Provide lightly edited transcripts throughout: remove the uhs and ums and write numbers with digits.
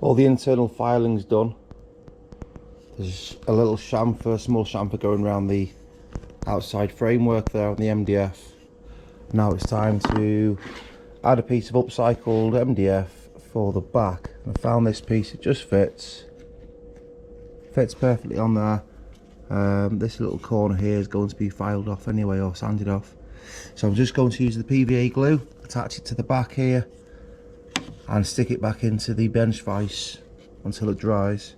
All the internal filing's done. There's a little chamfer, small chamfer going around the outside framework there on the MDF. Now it's time to add a piece of upcycled MDF for the back. I found this piece, it just fits perfectly on there. This little corner here is going to be filed off anyway, or sanded off. So I'm just going to use the PVA glue, attach it to the back here and stick it back into the bench vise until it dries.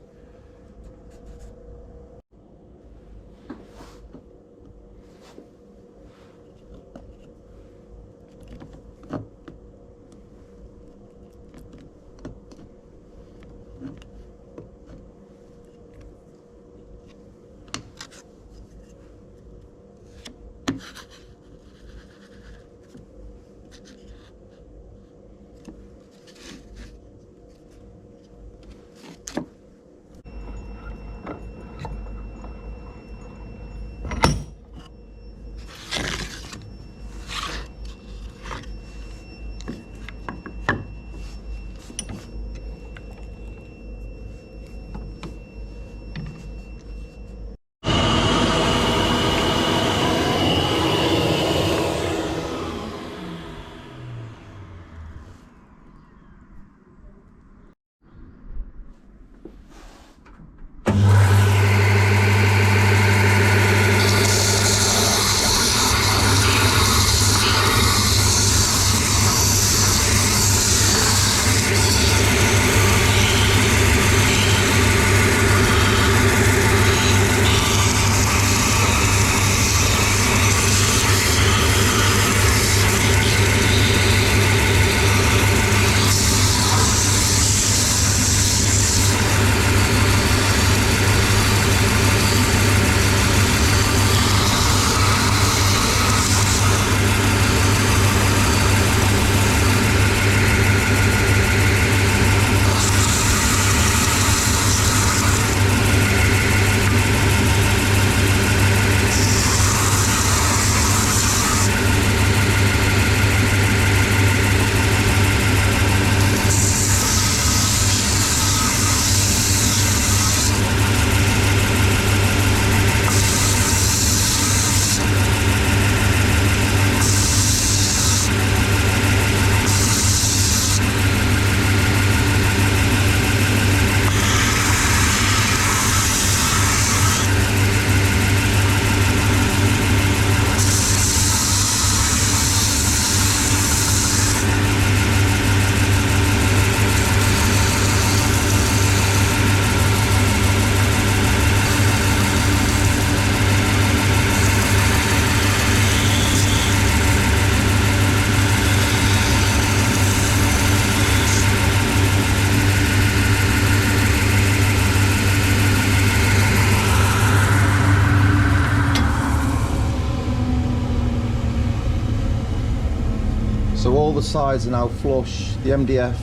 So all the sides are now flush, the MDF,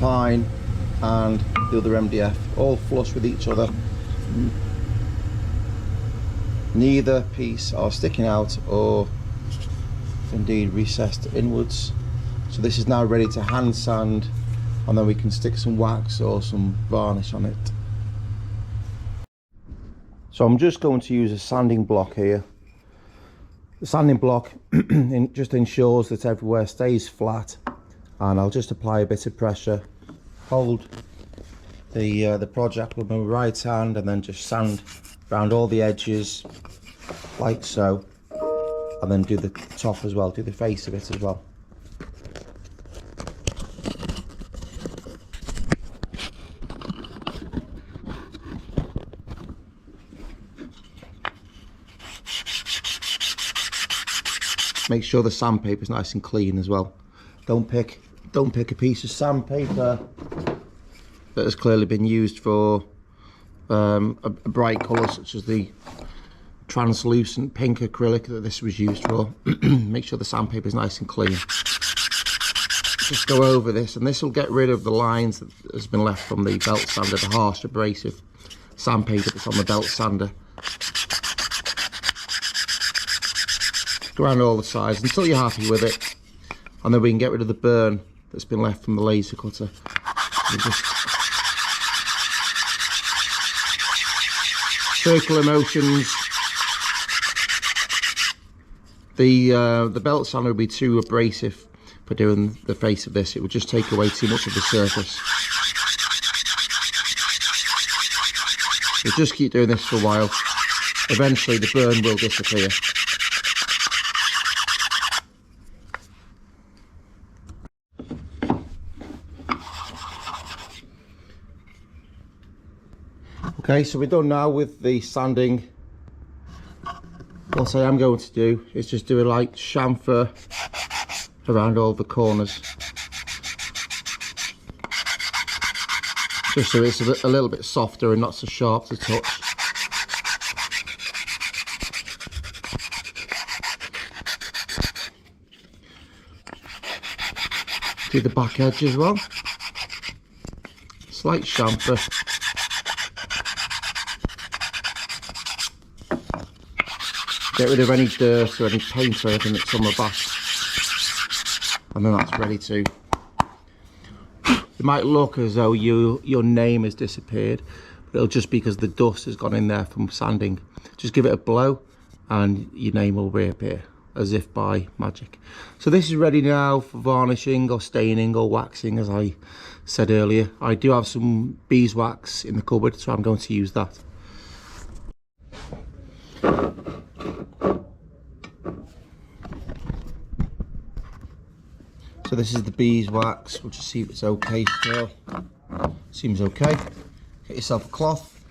pine and the other MDF, all flush with each other. Neither piece are sticking out or indeed recessed inwards. So this is now ready to hand sand, and then we can stick some wax or some varnish on it. So I'm just going to use a sanding block here. The sanding block just ensures that everywhere stays flat, and I'll just apply a bit of pressure, hold the project with my right hand, and then just sand around all the edges like so, and then do the top as well, do the face of it as well. Make sure the sandpaper is nice and clean as well. Don't pick a piece of sandpaper that has clearly been used for a bright colour, such as the translucent pink acrylic that this was used for. Make sure the sandpaper is nice and clean. Just go over this, and this will get rid of the lines that has been left from the belt sander, the harsh abrasive sandpaper that's on the belt sander. Go around all the sides until you're happy with it, and then we can get rid of the burn that's been left from the laser cutter. We just circular motions. The belt sander would be too abrasive for doing the face of this. It would just take away too much of the surface. We'll just keep doing this for a while. Eventually the burn will disappear. Okay, so we're done now with the sanding. What I am going to do is just do a light chamfer around all the corners, just so it's a little bit softer and not so sharp to touch. Do the back edge as well, slight chamfer. Get rid of any dirt or any paint or anything that's on the back, and then that's ready to. It might look as though your name has disappeared, but it'll just be because the dust has gone in there from sanding. Just give it a blow and your name will reappear as if by magic. So this is ready now for varnishing or staining or waxing, as I said earlier. I do have some beeswax in the cupboard, so I'm going to use that. So this is the beeswax. We'll just see if it's okay still. Seems okay. Get yourself a cloth.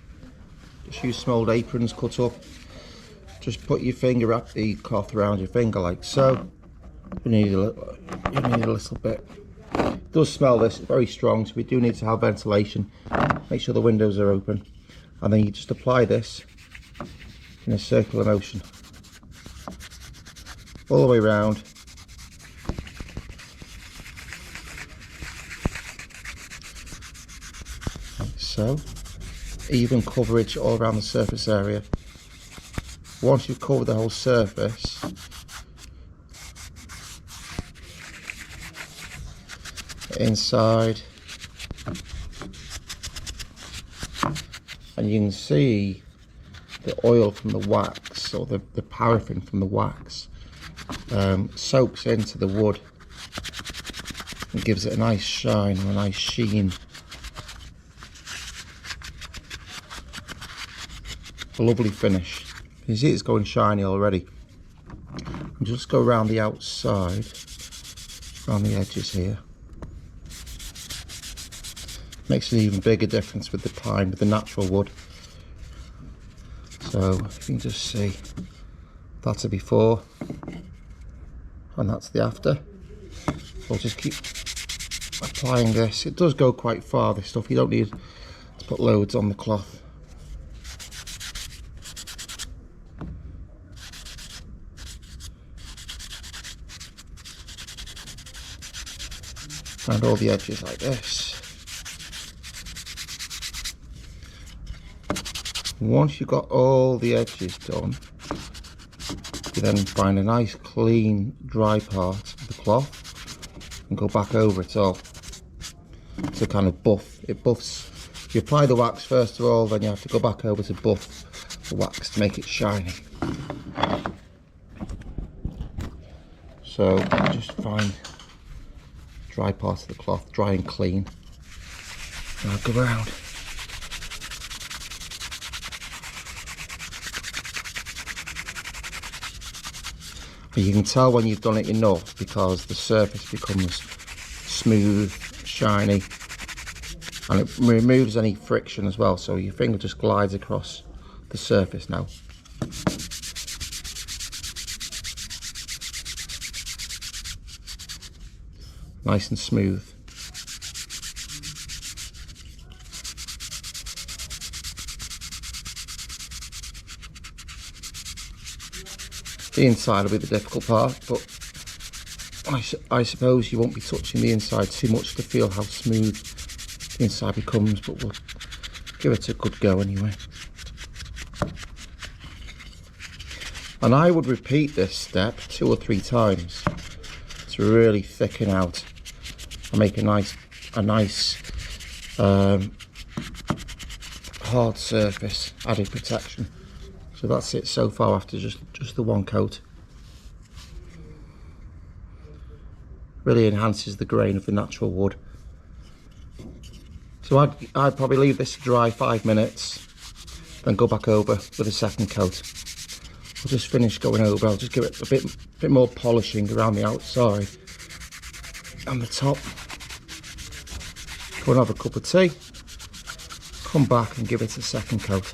Just use some old aprons cut up. Just put your finger, wrap the cloth around your finger like so. You need a little bit. It does smell this, it's very strong, so we do need to have ventilation. Make sure the windows are open. And then you just apply this in a circular motion. All the way around. So, even coverage all around the surface area. Once you've covered the whole surface, inside, and you can see the oil from the wax, or the paraffin from the wax, soaks into the wood and gives it a nice shine and a nice sheen. A lovely finish. You see it's going shiny already. And just go around the outside, around the edges here. Makes an even bigger difference with the pine, with the natural wood. So you can just see that's a before and that's the after. We'll just keep applying this. It does go quite far, this stuff. You don't need to put loads on the cloth. Around all the edges like this. Once you've got all the edges done, you then find a nice clean dry part of the cloth and go back over it all to kind of buff. It buffs. You apply the wax first of all, then you have to go back over to buff the wax to make it shiny. So just find dry part of the cloth, dry and clean. And I'll go around. And you can tell when you've done it enough because the surface becomes smooth, shiny, and it removes any friction as well, so your finger just glides across the surface now. Nice and smooth. The inside will be the difficult part, but I suppose you won't be touching the inside too much to feel how smooth the inside becomes, but we'll give it a good go anyway. And I would repeat this step 2 or 3 times to really thicken out and make a nice hole hard surface, added protection. So that's it so far after just the one coat. Really enhances the grain of the natural wood. So I'd probably leave this to dry 5 minutes, then go back over with a second coat. I'll just finish going over. I'll just give it a bit more polishing around the outside and the top. Go and have a cup of tea, come back and give it a second coat.